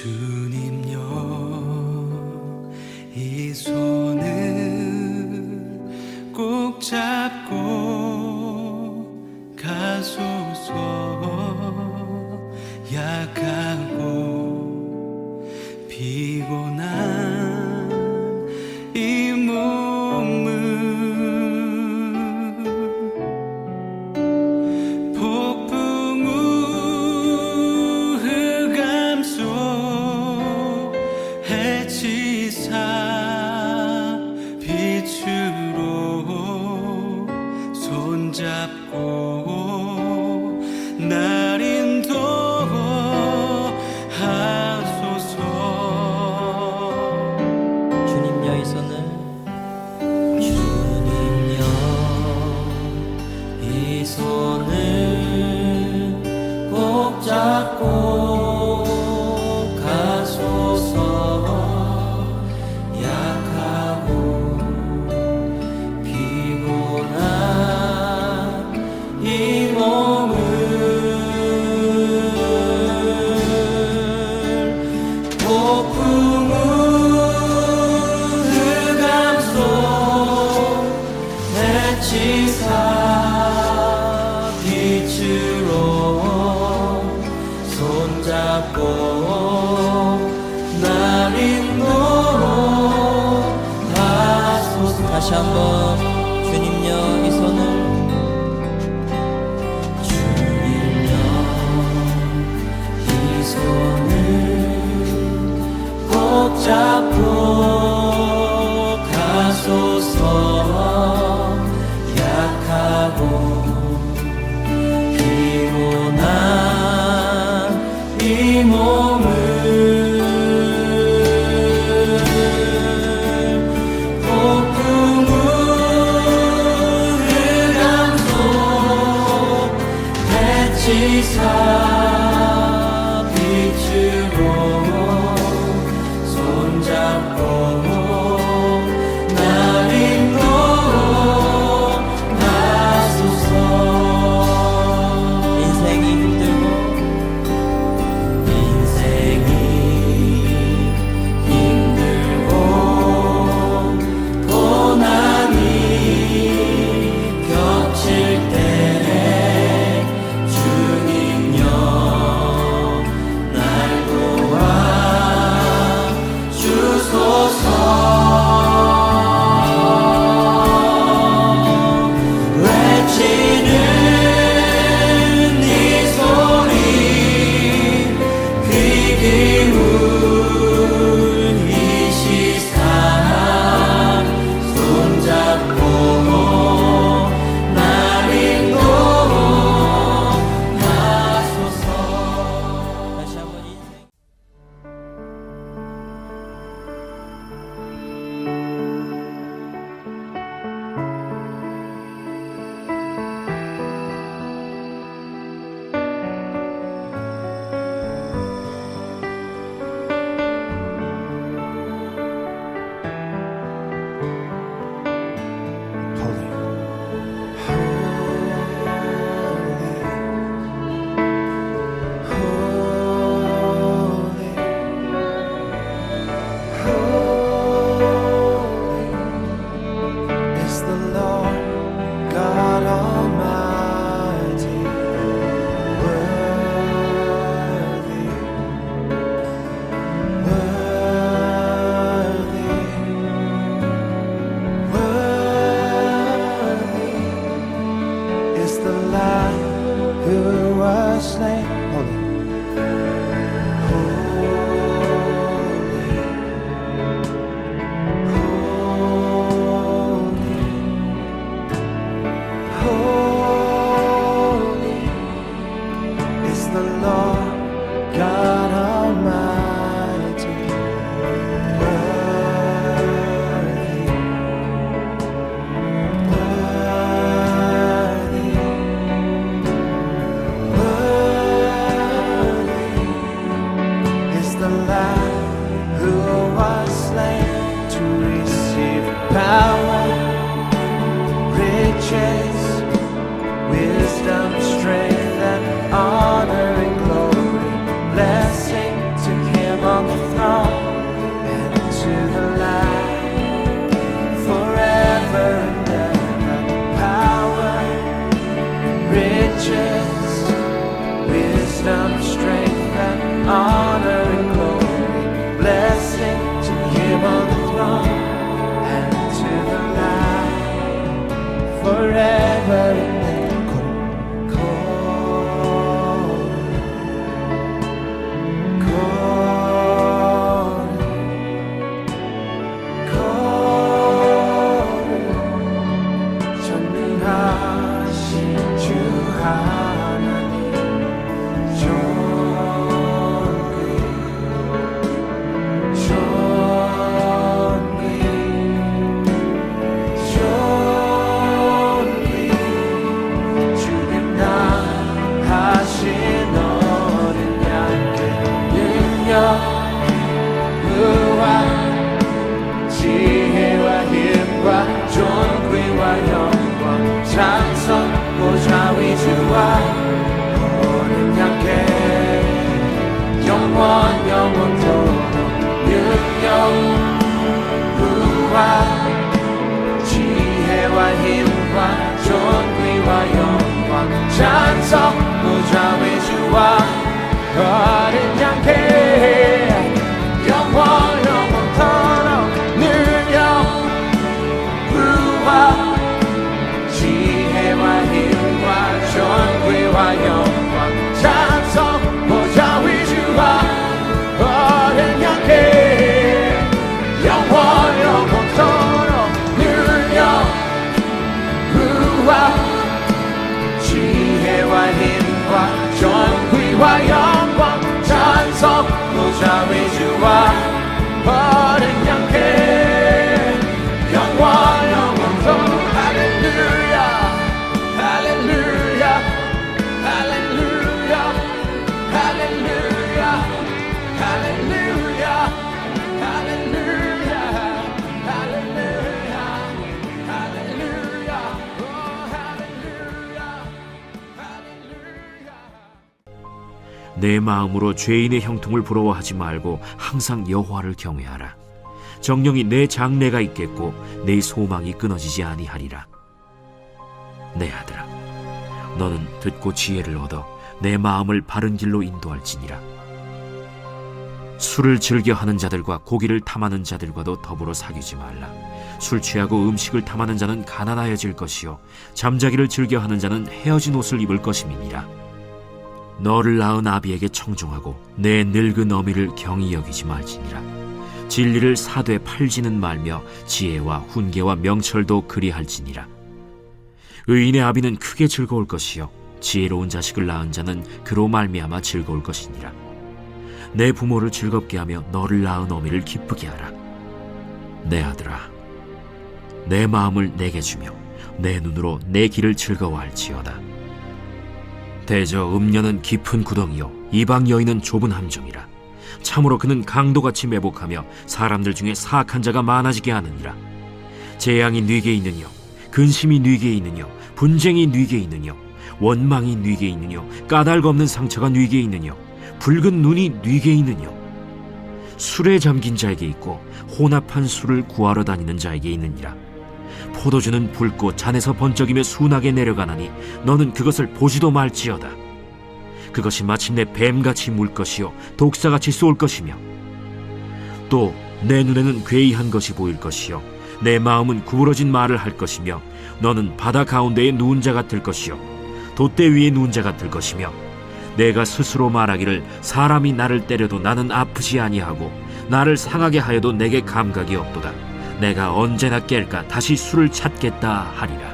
주님여 이 손을 꼭 잡고 가소서. 약하고 피곤한 이 몸을 폭풍 우 흑암 속 해치사 빛으로 손잡고 날 인도하소서. 주님여 이 손을 주님여 이 손을 꼭 잡고 가소서. 약하고 피곤한 이 몸을 폭풍 우 흑암 속 해치사 빛으로 손잡고 날 인도하소서. 다시 한번 주님여 이 손을 주님여 이 손을 꼭 잡고 가소서. 약하고 피곤한 이 몸을 폭풍 우 흑암 속 해치사 빛으로 손잡고 날 인도하소서. 인생이 힘들고 고난이 겹칠 때 주님여 날 도와 주소서. 외치는 이 소리 귀 기울인 이 시간 손잡고 날 인도하소서. 다시 한번 인생 wisdom, strength, and honor and glory. Blessing to him Him on the throne and to the Lamb forever and ever. Power, riches, wisdom, strength, and honor and glory, blessing to Him on the throne and to the Lamb forever and ever. 지혜와 힘과 존귀와 영광 찬송 보좌 위주와 모든 양께 영원 영원토록 능력 부와 지혜와 힘과 존귀와 영광 찬송 보좌 위주와 모든 양께 영원 영원토록 능력 부와 지혜와 힘과 존귀와 영광 찬송 보좌 위주와 모든 양께 영원 영원토록 능력 부와 지혜와 힘과 존귀와 영광 찬송 보좌 위주와 모든 양께 영원 영원토록 할렐루야 할렐루야 할렐루야 할렐루야 할렐루야 할렐루야 할렐루야 할렐루야 오 할렐루야 할렐루야. 내 마음으로 죄인의 형통을 부러워하지 말고 항상 여호와를 경외하라. 정령이 내 장래가 있겠고 내 소망이 끊어지지 아니하리라. 내 아들아, 너는 듣고 지혜를 얻어 내 마음을 바른 길로 인도할지니라. 술을 즐겨 하는 자들과 고기를 탐하는 자들과도 더불어 사귀지 말라. 술 취하고 음식을 탐하는 자는 가난하여질 것이요 잠자기를 즐겨 하는 자는 헤어진 옷을 입을 것임이니라. 너를 낳은 아비에게 청종하고 내 늙은 어미를 경히 여기지 말지니라. 진리를 사되 팔지는 말며 지혜와 훈계와 명철도 그리할지니라. 의인의 아비는 크게 즐거울 것이요 지혜로운 자식을 낳은 자는 그로 말미암아 즐거울 것이니라. 내 부모를 즐겁게 하며 너를 낳은 어미를 기쁘게 하라. 내 아들아, 내 마음을 내게 주며 내 눈으로 내 길을 즐거워할지어다. 대저 음녀는 깊은 구덩이요 이방 여인은 좁은 함정이라. 참으로 그는 강도같이 매복하며 사람들 중에 사악한 자가 많아지게 하느니라. 재앙이 네게 있느뇨, 근심이 네게 있느뇨, 분쟁이 네게 있느뇨, 원망이 네게 있느뇨, 까닭 없는 상처가 네게 있느뇨, 붉은 눈이 네게 있느뇨. 술에 잠긴 자에게 있고 혼합한 술을 구하러 다니는 자에게 있느니라. 포도주는 붉고 잔에서 번쩍이며 순하게 내려가나니 너는 그것을 보지도 말지어다. 그것이 마침내 뱀같이 물 것이요 독사같이 쏠 것이며 또 내 눈에는 괴이한 것이 보일 것이요 내 마음은 구부러진 말을 할 것이며 너는 바다 가운데에 누운 자 같을 것이요 돛대 위에 누운 자 같을 것이며 내가 스스로 말하기를 사람이 나를 때려도 나는 아프지 아니하고 나를 상하게 하여도 내게 감각이 없도다. 내가 언제나 깰까 다시 술을 찾겠다 하리라.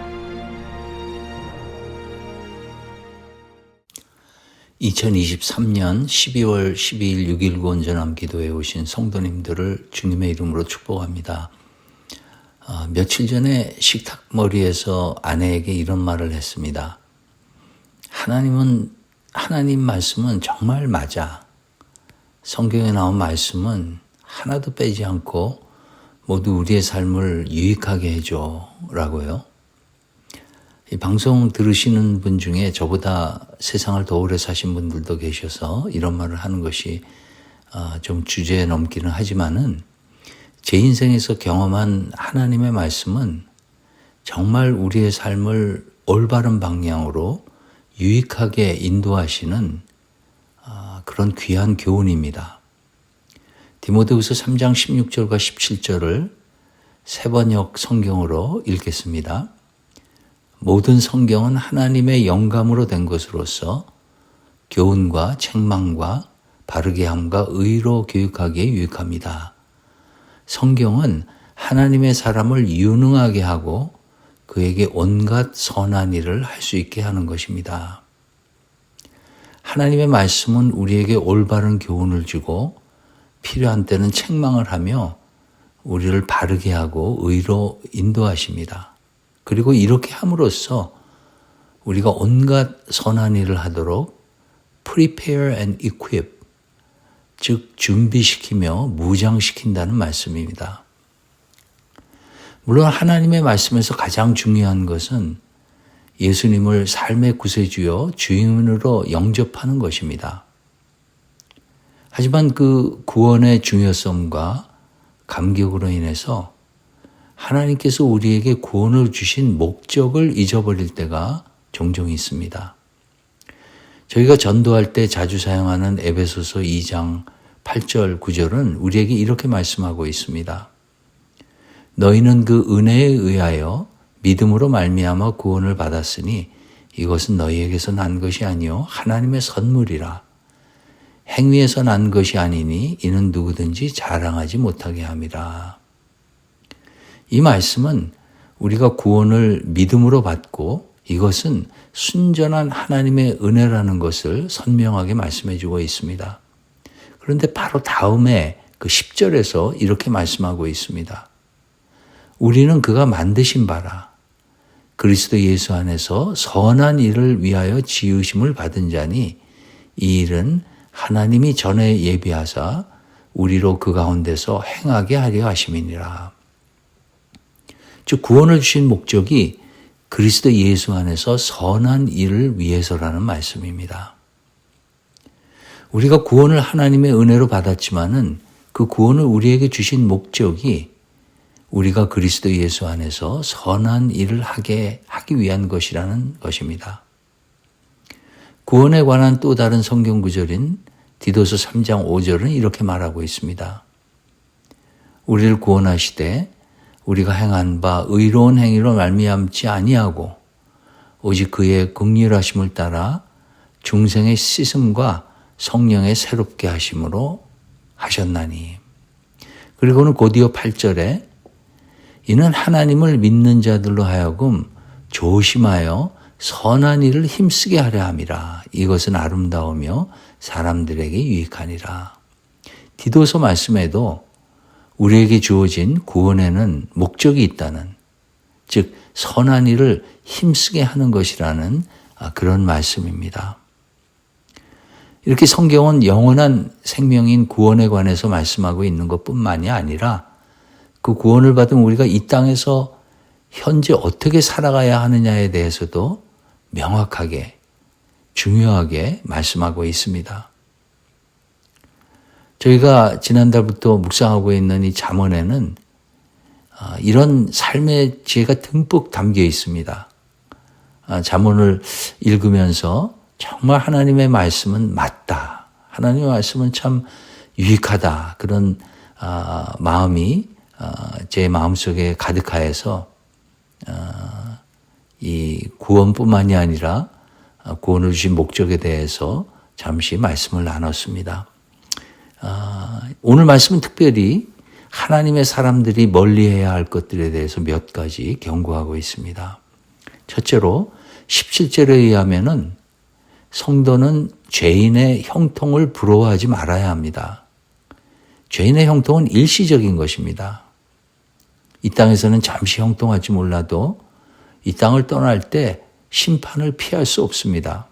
2023년 12월 12일 6.19 온전함 기도에 오신 성도님들을 주님의 이름으로 축복합니다. 며칠 전에 식탁머리에서 아내에게 이런 말을 했습니다. 하나님 말씀은 정말 맞아. 성경에 나온 말씀은 하나도 빼지 않고 모두 우리의 삶을 유익하게 해줘 라고요. 이 방송 들으시는 분 중에 저보다 세상을 더 오래 사신 분들도 계셔서 이런 말을 하는 것이 좀 주제 넘기는 하지만은 제 인생에서 경험한 하나님의 말씀은 정말 우리의 삶을 올바른 방향으로 유익하게 인도하시는 그런 귀한 교훈입니다. 디모데후서 3장 16절과 17절을 세번역 성경으로 읽겠습니다. 모든 성경은 하나님의 영감으로 된 것으로서 교훈과 책망과 바르게 함과 의로 교육하기에 유익합니다. 성경은 하나님의 사람을 유능하게 하고 그에게 온갖 선한 일을 할 수 있게 하는 것입니다. 하나님의 말씀은 우리에게 올바른 교훈을 주고 필요한 때는 책망을 하며 우리를 바르게 하고 의로 인도하십니다. 그리고 이렇게 함으로써 우리가 온갖 선한 일을 하도록 prepare and equip, 즉 준비시키며 무장시킨다는 말씀입니다. 물론 하나님의 말씀에서 가장 중요한 것은 예수님을 삶의 구세주요 주인으로 영접하는 것입니다. 하지만 그 구원의 중요성과 감격으로 인해서 하나님께서 우리에게 구원을 주신 목적을 잊어버릴 때가 종종 있습니다. 저희가 전도할 때 자주 사용하는 에베소서 2장 8절 9절은 우리에게 이렇게 말씀하고 있습니다. 너희는 그 은혜에 의하여 믿음으로 말미암아 구원을 받았으니 이것은 너희에게서 난 것이 아니요 하나님의 선물이라. 행위에서 난 것이 아니니 이는 누구든지 자랑하지 못하게 함이라. 이 말씀은 우리가 구원을 믿음으로 받고 이것은 순전한 하나님의 은혜라는 것을 선명하게 말씀해 주고 있습니다. 그런데 바로 다음에 그 10절에서 이렇게 말씀하고 있습니다. 우리는 그가 만드신 바라 그리스도 예수 안에서 선한 일을 위하여 지으심을 받은 자니 이 일은 하나님이 전에 예비하사 우리로 그 가운데서 행하게 하려 하심이니라. 즉 구원을 주신 목적이 그리스도 예수 안에서 선한 일을 위해서라는 말씀입니다. 우리가 구원을 하나님의 은혜로 받았지만은 그 구원을 우리에게 주신 목적이 우리가 그리스도 예수 안에서 선한 일을 하기 위한 것이라는 것입니다. 구원에 관한 또 다른 성경 구절인 디도서 3장 5절은 이렇게 말하고 있습니다. 우리를 구원하시되 우리가 행한 바 의로운 행위로 말미암지 아니하고 오직 그의 긍휼하심을 따라 중생의 씻음과 성령의 새롭게 하심으로 하셨나니. 그리고는 곧이어 8절에 이는 하나님을 믿는 자들로 하여금 조심하여 선한 일을 힘쓰게 하려 함이라. 이것은 아름다우며 사람들에게 유익하니라. 디도서 말씀에도 우리에게 주어진 구원에는 목적이 있다는, 즉 선한 일을 힘쓰게 하는 것이라는 그런 말씀입니다. 이렇게 성경은 영원한 생명인 구원에 관해서 말씀하고 있는 것뿐만이 아니라 그 구원을 받은 우리가 이 땅에서 현재 어떻게 살아가야 하느냐에 대해서도 명확하게, 중요하게 말씀하고 있습니다. 저희가 지난달부터 묵상하고 있는 이 잠언에는 이런 삶의 지혜가 듬뿍 담겨 있습니다. 잠언을 읽으면서 정말 하나님의 말씀은 맞다. 하나님의 말씀은 참 유익하다. 그런 마음이 제 마음속에 가득하여서 이 구원뿐만이 아니라 구원을 주신 목적에 대해서 잠시 말씀을 나눴습니다. 오늘 말씀은 특별히 하나님의 사람들이 멀리해야 할 것들에 대해서 몇 가지 경고하고 있습니다. 첫째로 17절에 의하면은 성도는 죄인의 형통을 부러워하지 말아야 합니다. 죄인의 형통은 일시적인 것입니다. 이 땅에서는 잠시 형통할지 몰라도 이 땅을 떠날 때 심판을 피할 수 없습니다.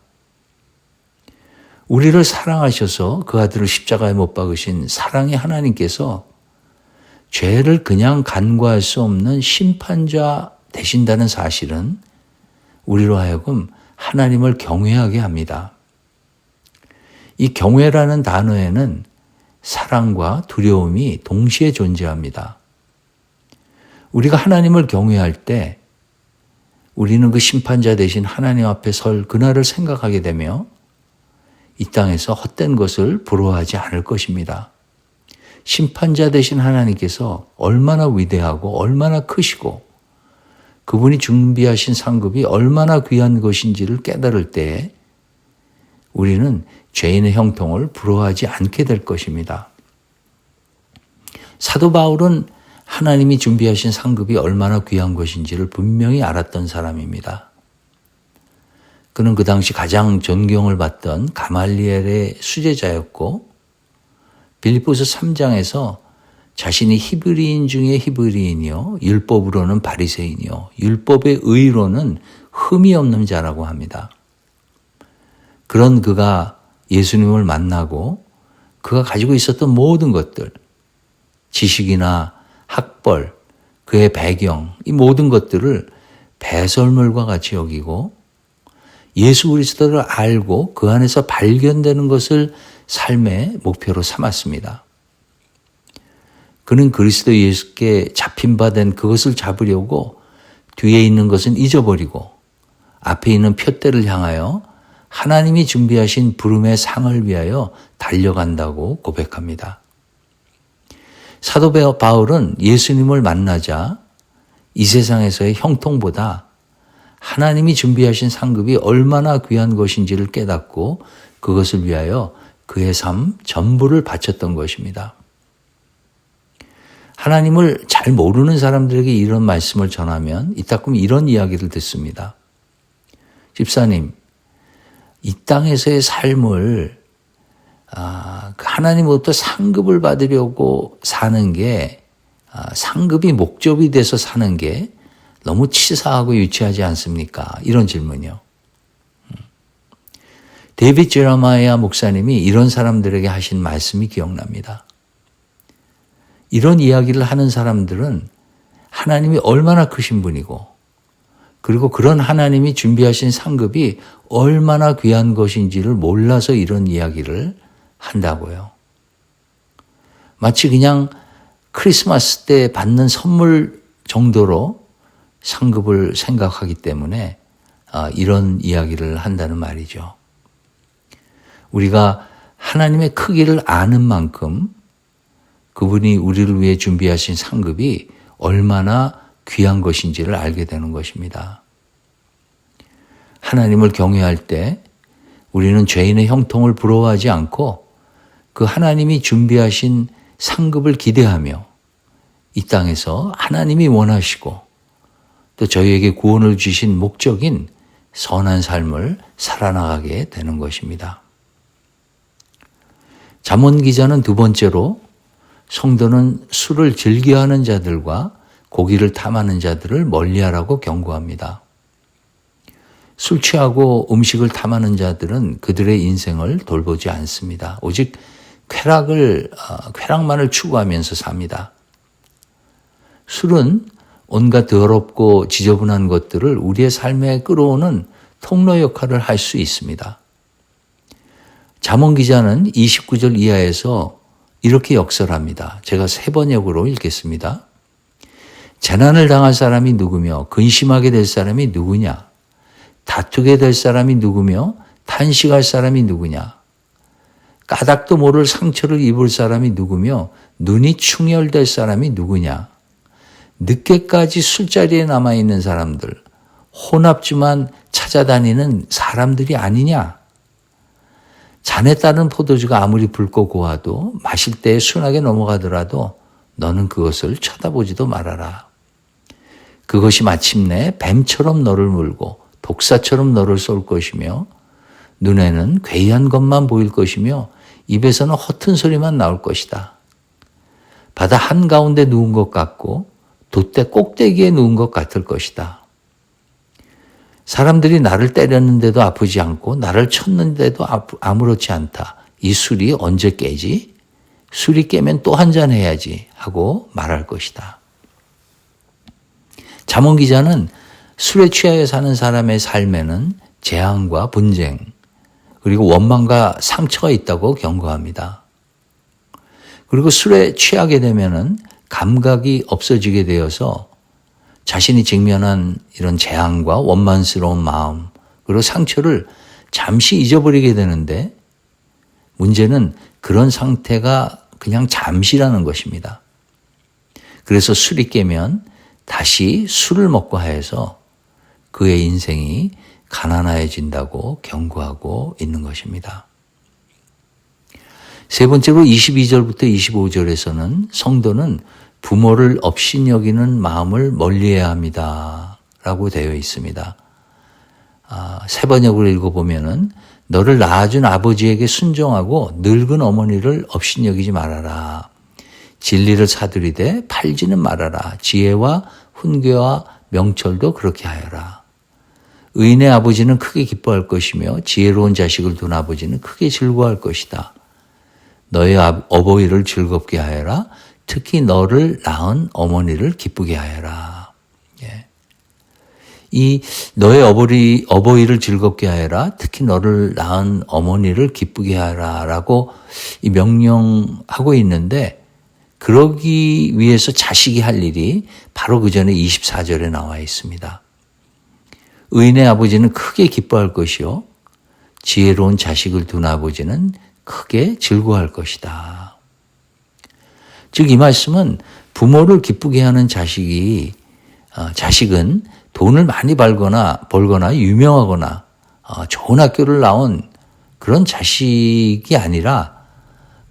우리를 사랑하셔서 그 아들을 십자가에 못 박으신 사랑의 하나님께서 죄를 그냥 간과할 수 없는 심판자 되신다는 사실은 우리로 하여금 하나님을 경외하게 합니다. 이 경외라는 단어에는 사랑과 두려움이 동시에 존재합니다. 우리가 하나님을 경외할 때 우리는 그 심판자 대신 하나님 앞에 설 그날을 생각하게 되며 이 땅에서 헛된 것을 부러워하지 않을 것입니다. 심판자 되신 하나님께서 얼마나 위대하고 얼마나 크시고 그분이 준비하신 상급이 얼마나 귀한 것인지를 깨달을 때에 우리는 죄인의 형통을 부러워하지 않게 될 것입니다. 사도 바울은 하나님이 준비하신 상급이 얼마나 귀한 것인지를 분명히 알았던 사람입니다. 그는 그 당시 가장 존경을 받던 가말리엘의 수제자였고 빌립보서 3장에서 자신이 히브리인 중에 히브리인이요 율법으로는 바리새인이요 율법의 의로는 흠이 없는 자라고 합니다. 그런 그가 예수님을 만나고 그가 가지고 있었던 모든 것들, 지식이나 학벌, 그의 배경, 이 모든 것들을 배설물과 같이 여기고 예수 그리스도를 알고 그 안에서 발견되는 것을 삶의 목표로 삼았습니다. 그는 그리스도 예수께 잡힌 바 된 그것을 잡으려고 뒤에 있는 것은 잊어버리고 앞에 있는 표대를 향하여 하나님이 준비하신 부름의 상을 위하여 달려간다고 고백합니다. 사도 바울은 예수님을 만나자 이 세상에서의 형통보다 하나님이 준비하신 상급이 얼마나 귀한 것인지를 깨닫고 그것을 위하여 그의 삶 전부를 바쳤던 것입니다. 하나님을 잘 모르는 사람들에게 이런 말씀을 전하면 이따금 이런 이야기를 듣습니다. 집사님, 이 땅에서의 삶을 하나님으로부터 상급을 받으려고 사는 게 상급이 목적이 돼서 사는 게 너무 치사하고 유치하지 않습니까? 이런 질문이요. 데이빗 제레마야 목사님이 이런 사람들에게 하신 말씀이 기억납니다. 이런 이야기를 하는 사람들은 하나님이 얼마나 크신 분이고 그리고 그런 하나님이 준비하신 상급이 얼마나 귀한 것인지를 몰라서 이런 이야기를 한다고요. 마치 그냥 크리스마스 때 받는 선물 정도로 상급을 생각하기 때문에 이런 이야기를 한다는 말이죠. 우리가 하나님의 크기를 아는 만큼 그분이 우리를 위해 준비하신 상급이 얼마나 귀한 것인지를 알게 되는 것입니다. 하나님을 경외할 때 우리는 죄인의 형통을 부러워하지 않고 그 하나님이 준비하신 상급을 기대하며 이 땅에서 하나님이 원하시고 또 저희에게 구원을 주신 목적인 선한 삶을 살아나가게 되는 것입니다. 잠언 기자는 두 번째로 성도는 술을 즐겨하는 자들과 고기를 탐하는 자들을 멀리하라고 경고합니다. 술 취하고 음식을 탐하는 자들은 그들의 인생을 돌보지 않습니다. 오직 쾌락만을 추구하면서 삽니다. 술은 온갖 더럽고 지저분한 것들을 우리의 삶에 끌어오는 통로 역할을 할 수 있습니다. 잠언 기자는 29절 이하에서 이렇게 역설합니다. 제가 3번역으로 읽겠습니다. 재난을 당할 사람이 누구며 근심하게 될 사람이 누구냐? 다투게 될 사람이 누구며 탄식할 사람이 누구냐? 까닭도 모를 상처를 입을 사람이 누구며 눈이 충혈될 사람이 누구냐? 늦게까지 술자리에 남아있는 사람들, 혼합주만 찾아다니는 사람들이 아니냐? 잔에 따른 포도주가 아무리 붉고 고와도 마실 때에 순하게 넘어가더라도 너는 그것을 쳐다보지도 말아라. 그것이 마침내 뱀처럼 너를 물고 독사처럼 너를 쏠 것이며 눈에는 괴이한 것만 보일 것이며 입에서는 허튼 소리만 나올 것이다. 바다 한가운데 누운 것 같고 돛대 꼭대기에 누운 것 같을 것이다. 사람들이 나를 때렸는데도 아프지 않고 나를 쳤는데도 아무렇지 않다. 이 술이 언제 깨지? 술이 깨면 또 한잔 해야지 하고 말할 것이다. 잠언 기자는 술에 취하여 사는 사람의 삶에는 재앙과 분쟁 그리고 원망과 상처가 있다고 경고합니다. 그리고 술에 취하게 되면은 감각이 없어지게 되어서 자신이 직면한 이런 재앙과 원만스러운 마음 그리고 상처를 잠시 잊어버리게 되는데 문제는 그런 상태가 그냥 잠시라는 것입니다. 그래서 술이 깨면 다시 술을 먹고 하여서 그의 인생이 가난해진다고 경고하고 있는 것입니다. 세 번째로 22절부터 25절에서는 성도는 부모를 업신여기는 마음을 멀리해야 합니다. 라고 되어 있습니다. 새 번역으로 읽어보면은 너를 낳아준 아버지에게 순종하고 늙은 어머니를 업신여기지 말아라. 진리를 사들이되 팔지는 말아라. 지혜와 훈계와 명철도 그렇게 하여라. 의인의 아버지는 크게 기뻐할 것이며 지혜로운 자식을 둔 아버지는 크게 즐거워할 것이다. 너의 어버이를 즐겁게 하여라. 특히 너를 낳은 어머니를 기쁘게 하여라. 예. 이 너의 어버이를 즐겁게 하여라. 특히 너를 낳은 어머니를 기쁘게 하여라라고 이 명령하고 있는데 그러기 위해서 자식이 할 일이 바로 그 전에 24절에 나와 있습니다. 의인의 아버지는 크게 기뻐할 것이요 지혜로운 자식을 둔 아버지는 크게 즐거워할 것이다. 즉 이 말씀은 부모를 기쁘게 하는 자식은 돈을 많이 벌거나 유명하거나 좋은 학교를 나온 그런 자식이 아니라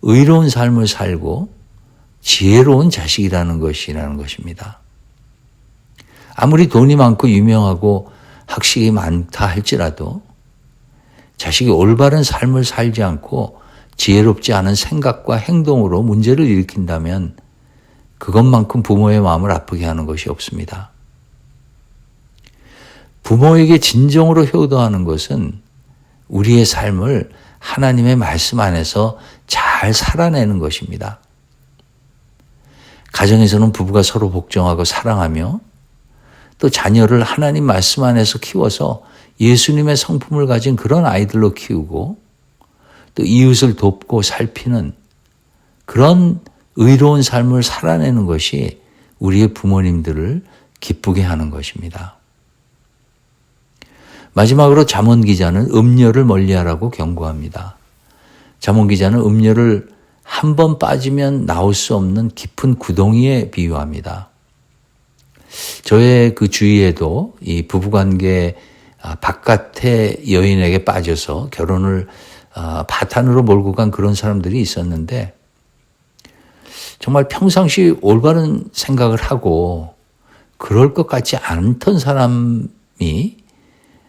의로운 삶을 살고 지혜로운 자식이라는 것입니다. 아무리 돈이 많고 유명하고 학식이 많다 할지라도 자식이 올바른 삶을 살지 않고 지혜롭지 않은 생각과 행동으로 문제를 일으킨다면 그것만큼 부모의 마음을 아프게 하는 것이 없습니다. 부모에게 진정으로 효도하는 것은 우리의 삶을 하나님의 말씀 안에서 잘 살아내는 것입니다. 가정에서는 부부가 서로 복종하고 사랑하며 또 자녀를 하나님 말씀 안에서 키워서 예수님의 성품을 가진 그런 아이들로 키우고 또 이웃을 돕고 살피는 그런 의로운 삶을 살아내는 것이 우리의 부모님들을 기쁘게 하는 것입니다. 마지막으로 잠언 기자는 음녀를 멀리하라고 경고합니다. 잠언 기자는 음녀를 한 번 빠지면 나올 수 없는 깊은 구덩이에 비유합니다. 저의 그 주위에도 이 부부관계 바깥의 여인에게 빠져서 결혼을 바탄으로 몰고 간 그런 사람들이 있었는데 정말 평상시 올바른 생각을 하고 그럴 것 같지 않던 사람이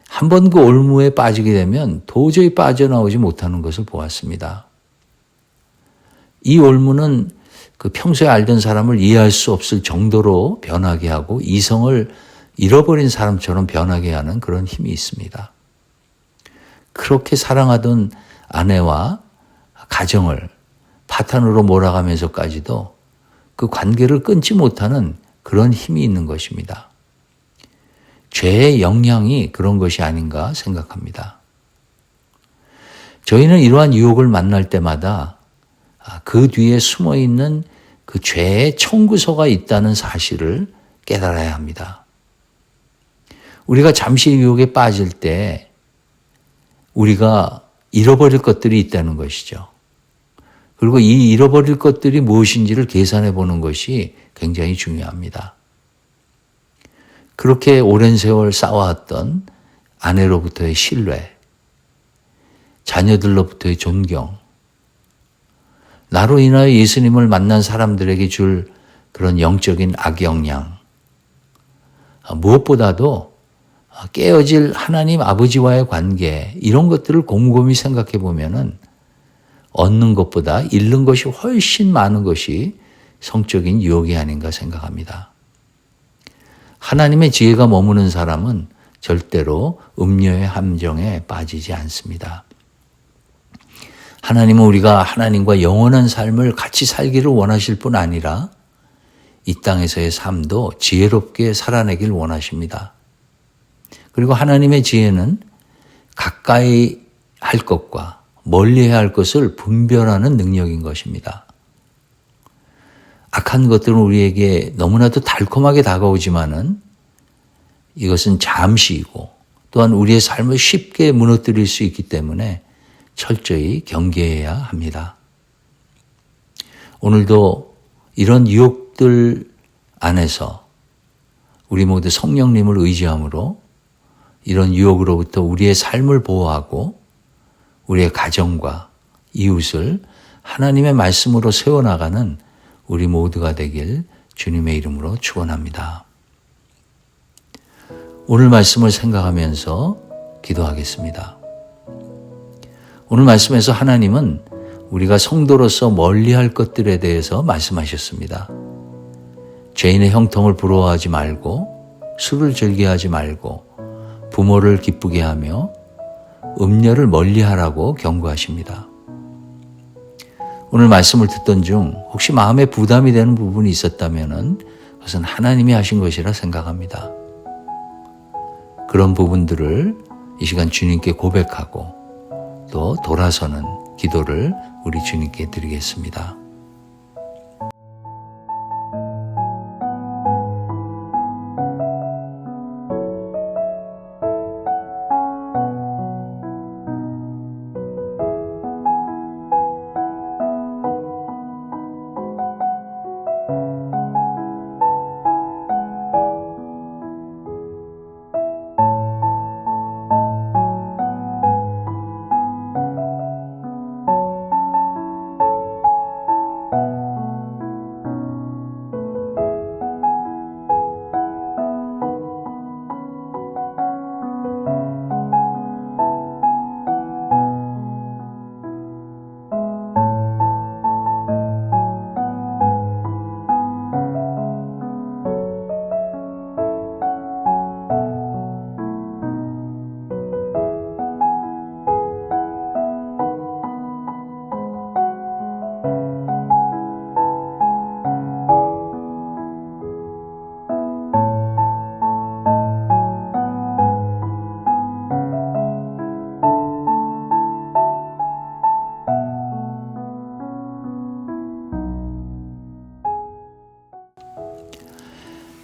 한 번 그 올무에 빠지게 되면 도저히 빠져나오지 못하는 것을 보았습니다. 이 올무는 그 평소에 알던 사람을 이해할 수 없을 정도로 변하게 하고 이성을 잃어버린 사람처럼 변하게 하는 그런 힘이 있습니다. 그렇게 사랑하던 아내와 가정을 파탄으로 몰아가면서까지도 그 관계를 끊지 못하는 그런 힘이 있는 것입니다. 죄의 영향이 그런 것이 아닌가 생각합니다. 저희는 이러한 유혹을 만날 때마다 그 뒤에 숨어있는 그 죄의 청구서가 있다는 사실을 깨달아야 합니다. 우리가 잠시 유혹에 빠질 때 우리가 잃어버릴 것들이 있다는 것이죠. 그리고 이 잃어버릴 것들이 무엇인지를 계산해 보는 것이 굉장히 중요합니다. 그렇게 오랜 세월 쌓아왔던 아내로부터의 신뢰, 자녀들로부터의 존경, 나로 인하여 예수님을 만난 사람들에게 줄 그런 영적인 악영향, 무엇보다도 깨어질 하나님 아버지와의 관계, 이런 것들을 곰곰이 생각해 보면은 얻는 것보다 잃는 것이 훨씬 많은 것이 성적인 유혹이 아닌가 생각합니다. 하나님의 지혜가 머무는 사람은 절대로 음녀의 함정에 빠지지 않습니다. 하나님은 우리가 하나님과 영원한 삶을 같이 살기를 원하실 뿐 아니라 이 땅에서의 삶도 지혜롭게 살아내길 원하십니다. 그리고 하나님의 지혜는 가까이 할 것과 멀리 해야 할 것을 분별하는 능력인 것입니다. 악한 것들은 우리에게 너무나도 달콤하게 다가오지만은 이것은 잠시이고 또한 우리의 삶을 쉽게 무너뜨릴 수 있기 때문에 철저히 경계해야 합니다. 오늘도 이런 유혹들 안에서 우리 모두 성령님을 의지함으로 이런 유혹으로부터 우리의 삶을 보호하고 우리의 가정과 이웃을 하나님의 말씀으로 세워나가는 우리 모두가 되길 주님의 이름으로 축원합니다. 오늘 말씀을 생각하면서 기도하겠습니다. 오늘 말씀에서 하나님은 우리가 성도로서 멀리할 것들에 대해서 말씀하셨습니다. 죄인의 형통을 부러워하지 말고 술을 즐겨하지 말고 부모를 기쁘게 하며 음녀를 멀리하라고 경고하십니다. 오늘 말씀을 듣던 중 혹시 마음에 부담이 되는 부분이 있었다면 그것은 하나님이 하신 것이라 생각합니다. 그런 부분들을 이 시간 주님께 고백하고 또 돌아서는 기도를 우리 주님께 드리겠습니다.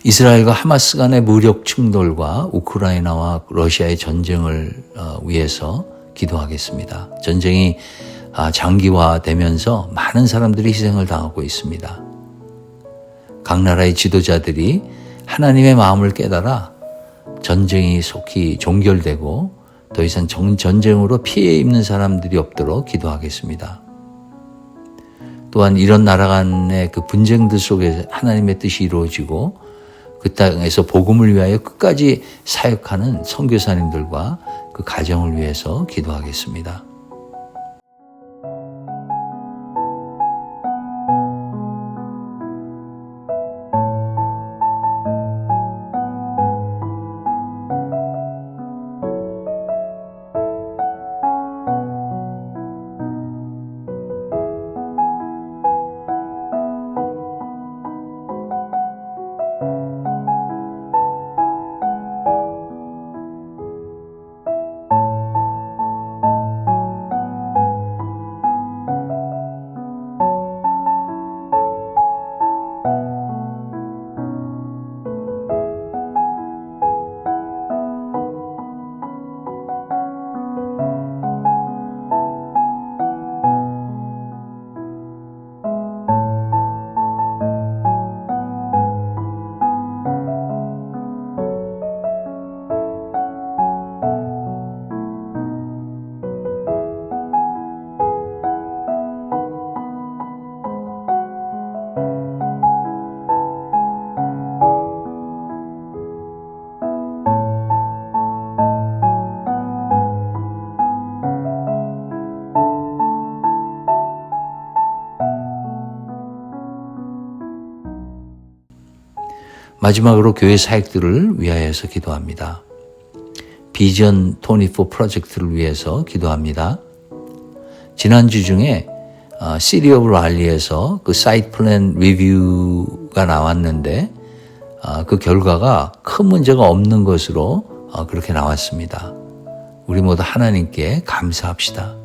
이스라엘과 하마스 간의 무력 충돌과 우크라이나와 러시아의 전쟁을 위해서 기도하겠습니다. 전쟁이 장기화되면서 많은 사람들이 희생을 당하고 있습니다. 각 나라의 지도자들이 하나님의 마음을 깨달아 전쟁이 속히 종결되고 더 이상 전쟁으로 피해 입는 사람들이 없도록 기도하겠습니다. 또한 이런 나라 간의 그 분쟁들 속에 하나님의 뜻이 이루어지고 그 땅에서 복음을 위하여 끝까지 사역하는 선교사님들과 그 가정을 위해서 기도하겠습니다. 마지막으로 교회 사역들을 위하여서 기도합니다. 비전 24 프로젝트를 위해서 기도합니다. 지난주 중에 시티 오브 랄리에서 그 사이트 플랜 리뷰가 나왔는데 그 결과가 큰 문제가 없는 것으로 그렇게 나왔습니다. 우리 모두 하나님께 감사합시다.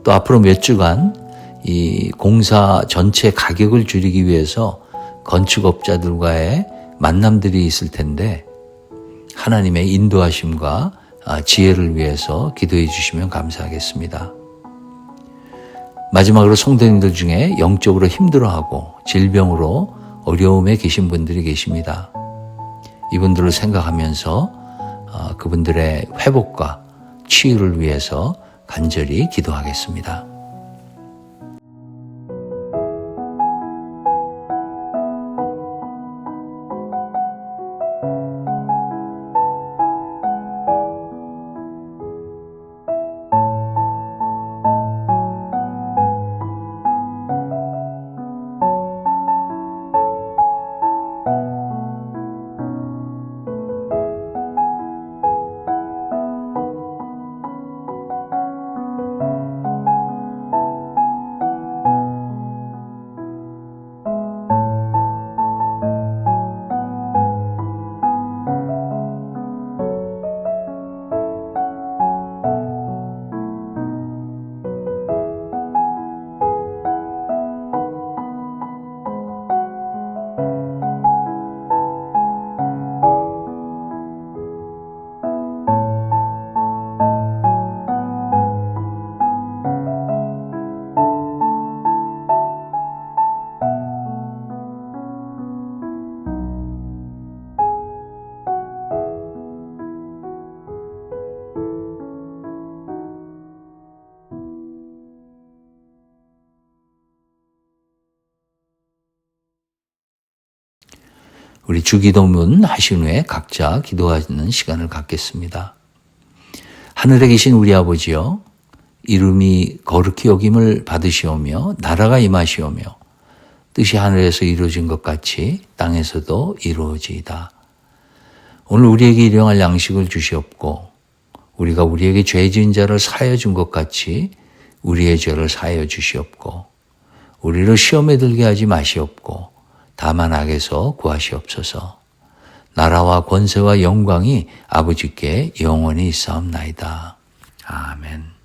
또 앞으로 몇 주간 이 공사 전체 가격을 줄이기 위해서 건축업자들과의 만남들이 있을 텐데 하나님의 인도하심과 지혜를 위해서 기도해 주시면 감사하겠습니다. 마지막으로 성도님들 중에 영적으로 힘들어하고 질병으로 어려움에 계신 분들이 계십니다. 이분들을 생각하면서 그분들의 회복과 치유를 위해서 간절히 기도하겠습니다. 우리 주기도문 하신 후에 각자 기도하는 시간을 갖겠습니다. 하늘에 계신 우리 아버지여, 이름이 거룩히 여김을 받으시오며 나라가 임하시오며 뜻이 하늘에서 이루어진 것 같이 땅에서도 이루어지이다. 오늘 우리에게 일용할 양식을 주시옵고 우리가 우리에게 죄 지은 자를 사하여 준 것 같이 우리의 죄를 사하여 주시옵고 우리를 시험에 들게 하지 마시옵고 다만 악에서 구하시옵소서. 나라와 권세와 영광이 아버지께 영원히 있사옵나이다. 아멘.